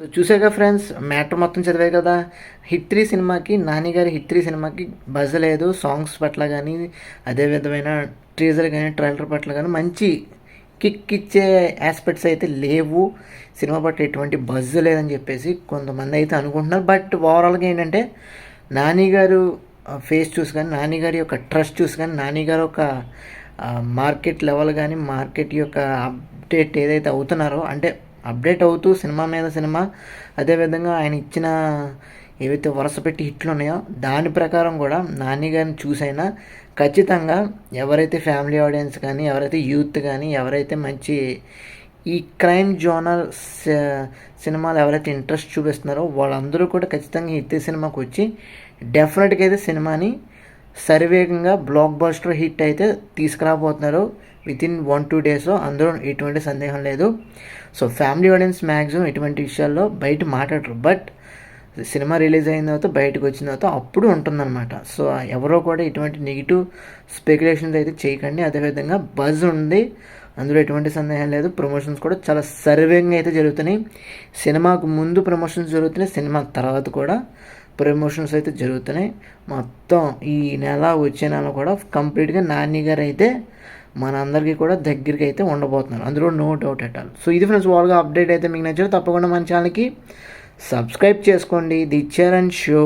So చూసాక friends matter మొత్తం చదివే కదా. హిట్ 3 సినిమాకి, నాని గారి హిట్ 3 సినిమాకి బజ్ లేదు. సాంగ్స్ పట్ల కానీ, అదే విధమైన టీజర్ కానీ, ట్రైలర్ పట్ల కానీ మంచి కిక్ ఇచ్చే ఆస్పెక్ట్స్ అయితే లేవు. సినిమా పట్ల ఎటువంటి బజ్ లేదని చెప్పేసి కొంతమంది అయితే అనుకుంటున్నారు. బట్ ఓవరాల్గా ఏంటంటే నాని గారు ఫేస్ చూసి కానీ, నాని గారి యొక్క ట్రస్ట్ చూసి కానీ, నాని గారు ఒక మార్కెట్ లెవెల్ కానీ, మార్కెట్ యొక్క అప్డేట్ ఏదైతే అవుతున్నారో, అంటే అప్డేట్ అవుతూ సినిమా మీద సినిమా, అదేవిధంగా ఆయన ఇచ్చిన ఏవైతే వరుస పెట్టి హిట్లు ఉన్నాయో దాని ప్రకారం కూడా నాని గారిని చూసైనా ఖచ్చితంగా ఎవరైతే ఫ్యామిలీ ఆడియన్స్ కానీ, ఎవరైతే యూత్ కానీ, ఎవరైతే మంచి ఈ క్రైమ్ జోనర్ సినిమాలు ఎవరైతే ఇంట్రెస్ట్ చూపిస్తున్నారో వాళ్ళందరూ కూడా ఖచ్చితంగా హిట్ సినిమాకి వచ్చి డెఫినెట్గా అయితే సినిమాని సరివేగంగా బ్లాక్ బస్టర్ హిట్ అయితే తీసుకురాబోతున్నారు వితిన్ 1-2 డేస్లో. అందులో ఎటువంటి సందేహం లేదు. సో ఫ్యామిలీ ఆడియన్స్ మ్యాక్సిమం ఎటువంటి విషయాల్లో బయట మాట్లాడరు. బట్ సినిమా రిలీజ్ అయిన తర్వాత బయటకు వచ్చిన తర్వాత అప్పుడు ఉంటుందన్నమాట. సో ఎవరో కూడా ఎటువంటి నెగిటివ్ స్పెక్యులేషన్స్ అయితే చేయకండి. అదేవిధంగా బజ్ ఉంది, అందులో ఎటువంటి సందేహం లేదు. ప్రమోషన్స్ కూడా చాలా సర్వేగంగా అయితే జరుగుతున్నాయి. సినిమాకు ముందు ప్రమోషన్స్ జరుగుతున్నాయి, సినిమా తర్వాత కూడా ప్రమోషన్స్ అయితే జరుగుతున్నాయి. మొత్తం ఈ నెల వచ్చే నెల కూడా కంప్లీట్గా నాని గారు అయితే మనందరికీ కూడా దగ్గరికి అయితే ఉండబోతున్నారు, అందులో no doubt at all. So ఇది ఫ్రెండ్స్ వాళ్ళగా అప్డేట్ అయితే మీకు నచ్చారు తప్పకుండా మన ఛానల్కి సబ్స్క్రైబ్ చేసుకోండి. The Charan show.